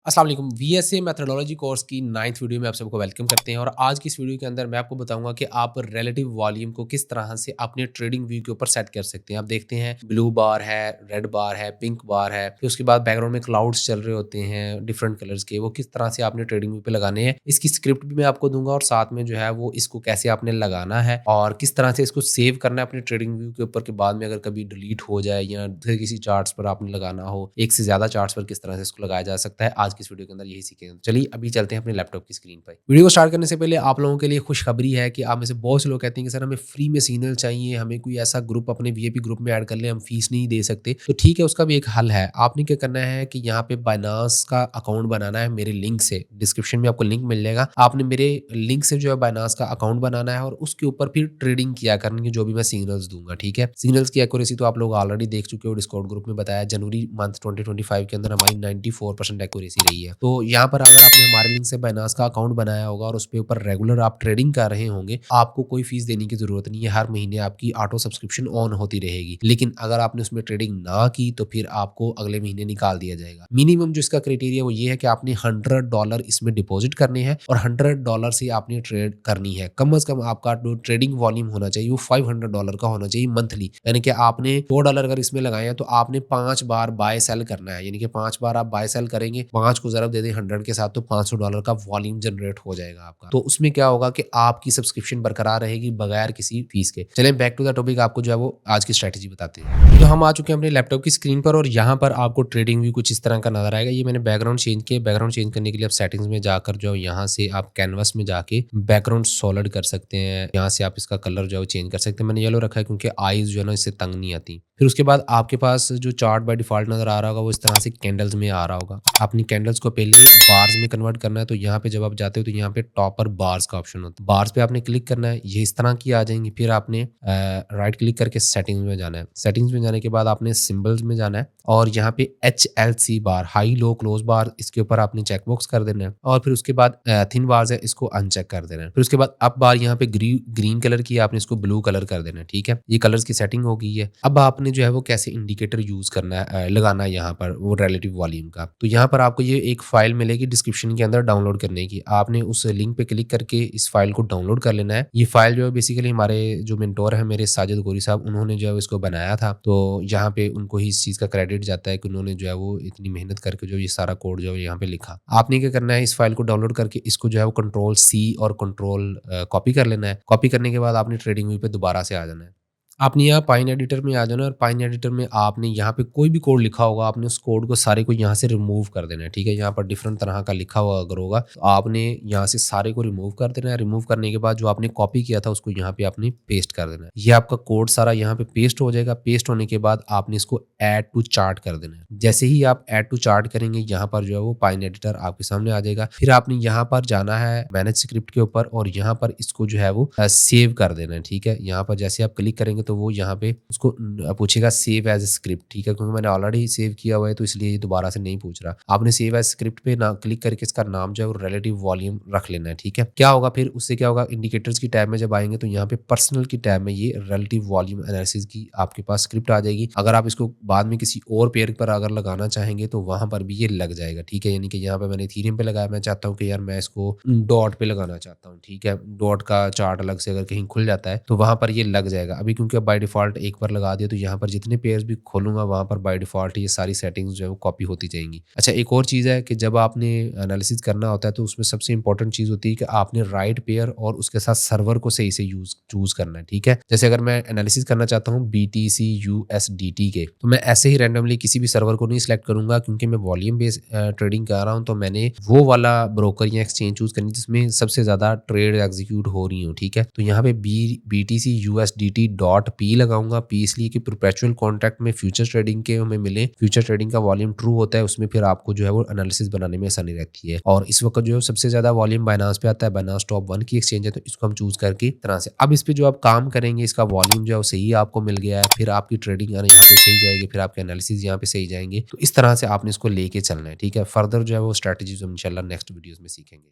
अस्सलाम वालेकुम VSA methodology course की 9th वीडियो में आप सबको वेलकम करते हैं और आज की इस वीडियो के अंदर मैं आपको बताऊंगा कि आप रिलेटिव वॉल्यूम को किस तरह से अपने ट्रेडिंग व्यू के ऊपर सेट कर सकते हैं। आप देखते हैं ब्लू बार है, रेड बार है, पिंक बार है, फिर उसके बाद बैकग्राउंड में क्लाउड्स चल रहे होते हैं डिफरेंट कलर्स के, वो किस तरह से आपने ट्रेडिंग व्यू पे लगाने हैं इसकी स्क्रिप्ट भी मैं आपको दूंगा और साथ में जो है वो इसको कैसे आपने लगाना है और किस तरह से इसको सेव करना है अपने ट्रेडिंग व्यू के ऊपर के बाद में अगर कभी डिलीट हो जाए या फिर किसी चार्ट्स पर आपने लगाना हो, एक से ज्यादा चार्ट्स पर किस तरह से इसको लगाया जा सकता है। आज की इस वीडियो के अंदर यही सीखेंगे। चलिए अभी चलते हैं अपने लैपटॉप की स्क्रीन पर। वीडियो को स्टार्ट करने से पहले आप लोगों के लिए खुशखबरी है कि आप में से बहुत से लोग कहते हैं कि सर हमें फ्री में सिग्नल चाहिए, हमें कोई ऐसा ग्रुप अपने वीआईपी ग्रुप में ऐड कर ले, हम फीस नहीं दे सकते। तो ठीक है, उसका भी एक हल है। आपने क्या करना है कि यहाँ पे बाइनांस का अकाउंट बनाना है मेरे लिंक से, डिस्क्रिप्शन में आपको लिंक मिल जाएगा। आपने मेरे लिंक से जो है बाइनांस का अकाउंट बनाना है और उसके ऊपर फिर ट्रेडिंग किया करनी है जो भी मैं सिग्नल्स दूंगा। ठीक है, सिग्नल्स की एक्यूरेसी तो आप लोग ऑलरेडी देख चुके हो, डिस्कॉर्ड ग्रुप में बताया जनवरी मंथ 2025 के अंदर हमारी 94% एक्यूरेसी रही है। तो यहाँ पर अगर आपने हमारे लिंक से बाइनांस का अकाउंट बनाया होगा और उस पे ऊपर रेगुलर आप ट्रेडिंग कर रहे होंगे, आपको कोई फीस देने की जरूरत नहीं है। हर महीने आपकी ऑटो सब्सक्रिप्शन ऑन होती रहेगी। लेकिन अगर आपने उसमें ट्रेडिंग ना की तो फिर आपको अगले महीने निकाल दिया जाएगा। मिनिमम जो इसका क्राइटेरिया वो ये है कि आपने $100 इसमें डिपॉजिट करने हैं और $100 से आपने ट्रेड करनी है। कम से कम आपका जो ट्रेडिंग वॉल्यूम होना चाहिए वो $500 का होना चाहिए मंथली। यानी कि आपने $100 अगर इसमें लगाए हैं तो आपने 5 बार बाय सेल करना है। यानी कि 5 बार आप बाय सेल करेंगे, 5 को ज़रब दे दें 100 के साथ तो $500 का वॉल्यूम जनरेट हो जाएगा आपका। तो उसमें क्या होगा कि आपकी सब्सक्रिप्शन बरकरार रहेगी बगैर किसी फीस के। चलें बैक टू द टॉपिक, आपको जो है वो आज की स्ट्रेटजी बताते हैं। तो हम आ चुके हैं अपने लैपटॉप की स्क्रीन पर और यहाँ पर आपको ट्रेडिंग व्यू कुछ इस तरह का नजर आएगा। ये मैंने बैकग्राउंड चेंज किया। बैकग्राउंड चेंज करने के लिए आप सेटिंग्स में जाकर जो यहाँ से आप कैनवस में जाके बैकग्राउंड सॉलिड कर सकते हैं। यहाँ से आप इसका कलर जो है चेंज कर सकते हैं। मैंने येलो रखा है क्योंकि आईज जो है ना इससे तंग नहीं आती। फिर उसके बाद आपके पास जो चार्ट बाय डिफॉल्ट नजर आ रहा होगा वो इस तरह से कैंडल्स में आ रहा होगा। अपनी कैंडल्स को पहले बार्स में कन्वर्ट करना है। तो यहाँ पे जब आप जाते हो तो यहाँ पे टॉप पर बार्स का ऑप्शन होता है। बार्स पे आपने क्लिक करना है, ये इस तरह की आ जाएंगी। फिर आपने राइट क्लिक करके सेटिंग्स में जाना है। सेटिंग्स में जाने के बाद आपने सिंबल्स में जाना है और यहाँ पे HLC बार, हाई लो क्लोज बार, इसके ऊपर आपने चेकबॉक्स कर देना है और फिर उसके बाद थिन बार्स है इसको अनचेक कर देना है। फिर उसके बाद अप बार यहाँ पे ग्रीन कलर की, आपने इसको ब्लू कलर कर देना है। ठीक है, ये कलर्स की सेटिंग हो गई है। अब आपने जो है वो कैसे इंडिकेटर यूज करना है, लगाना है यहाँ पर वो रिलेटिव वॉल्यूम का। तो यहाँ पर आपको ये एक फाइल मिलेगी डिस्क्रिप्शन के अंदर डाउनलोड करने की। आपने उस लिंक पे क्लिक करके इस फाइल को डाउनलोड कर लेना है। ये फाइल जो है बेसिकली हमारे जो मेंटोर है मेरे साजिद गोरी साहब, उन्होंने जो है इसको बनाया था। तो यहाँ पे उनको ही इस चीज का क्रेडिट जाता है कि उन्होंने जो है वो इतनी मेहनत करके जो ये सारा कोड जो है यहाँ पे लिखा। आपने क्या करना है, इस फाइल को डाउनलोड करके इसको जो है वो Ctrl+C और कंट्रोल कॉपी कर लेना है। कॉपी करने के बाद आपने ट्रेडिंग व्यू पे दोबारा से आ जाना है। आपने यहाँ पाइन एडिटर में आ जाना है और पाइन एडिटर में आपने यहाँ पे कोई भी कोड लिखा होगा, आपने उस कोड को सारे को यहाँ से रिमूव कर देना है। ठीक है, यहाँ पर डिफरेंट तरह का लिखा हुआ अगर होगा तो आपने यहाँ से सारे को रिमूव कर देना है। रिमूव करने के बाद जो आपने कॉपी किया था उसको यहाँ पे आपने पेस्ट कर देना है। ये आपका कोड सारा यहाँ पे पेस्ट हो जाएगा। पेस्ट होने के बाद आपने इसको ऐड टू चार्ट कर देना है। जैसे ही आप ऐड टू चार्ट करेंगे यहाँ पर जो है वो पाइन एडिटर आपके सामने आ जाएगा। फिर आपने यहाँ पर जाना है मैनेज स्क्रिप्ट के ऊपर और यहाँ पर इसको जो है वो सेव कर देना है। ठीक है, यहाँ पर जैसे आप क्लिक करेंगे तो वो यहाँ पे उसको पूछेगा सेव एज स्क्रिप्ट। ठीक है, क्योंकि मैंने ऑलरेडी सेव किया हुआ है तो इसलिए ये दोबारा से नहीं पूछ रहा। आपने सेव एज स्क्रिप्ट पे ना क्लिक करके इसका नाम जो है वो रिलेटिव वॉल्यूम रख लेना है। ठीक है, क्या होगा फिर उससे क्या होगा, इंडिकेटर्स की टैब में जब आएंगे तो यहाँ पे पर्सनल की टैब में ये रिलेटिव वॉल्यूम एनालिसिस की आपके पास स्क्रिप्ट आ जाएगी। अगर आप इसको बाद में किसी और पेयर पर अगर लगाना चाहेंगे तो वहां पर भी ये लग जाएगा। ठीक है, यानी कि यहाँ पे मैंने इथेरियम पे लगाया, मैं चाहता हूँ कि यार मैं इसको डॉट पे लगाना चाहता हूँ। ठीक है, डॉट का चार्ट अलग से अगर कहीं खुल जाता है तो वहां पर ये लग जाएगा। अभी क्योंकि बाय डिफॉल्ट एक बार लगा दिया तो यहाँ पर जितने पेयर्स भी खोलूंगा वहां पर बाय डिफॉल्ट ये सारी सेटिंग्स जो है वो कॉपी होती जाएंगी। अच्छा, एक और चीज़ है कि जब आपने एनालिसिस करना होता है तो उसमें सबसे इंपॉर्टेंट चीज़ होती है कि आपने राइट पेयर और उसके साथ सर्वर को सही से चूज करना है। ठीक है, जैसे अगर मैं एनालिसिस करना चाहता हूँ BTC USDT के, तो मैं ऐसे ही रैंडमली किसी भी सर्वर को नहीं सिलेक्ट करूंगा क्योंकि मैं वॉल्यूम बेस्ड ट्रेडिंग कर रहा हूँ। तो मैंने वो वाला ब्रोकर या एक्सचेंज चूज करनी जिसमें सबसे ज्यादा ट्रेड एग्जीक्यूट हो रही हो। ठीक है, तो यहाँ पे BTC USDT .P लगाऊंगा। P इसलिए कि परपेचुअल कॉन्ट्रैक्ट में फ्यूचर ट्रेडिंग के हमें मिले, फ्यूचर ट्रेडिंग का वॉल्यूम ट्रू होता है, उसमें फिर आपको जो है वो एनालिसिस बनाने में आसानी रहती है। और इस वक्त जो है सबसे ज्यादा वॉल्यूम बाइनांस पे आता है, बाइनांस टॉप 1 की एक्सचेंज है, तो इसको हम चूज करके तरह से अब इस पे जो आप काम करेंगे इसका वॉल्यूम जो है सही आपको मिल गया है, फिर आपकी ट्रेडिंग यहाँ पे सही जाएगी, फिर आपके एनालिसिस यहाँ पे सही जाएंगे। तो इस तरह से आपने इसको लेके चलना है। ठीक है, फर्दर जो है वो स्ट्रेटजीज हम इंशाल्लाह नेक्स्ट वीडियोस में सीखेंगे।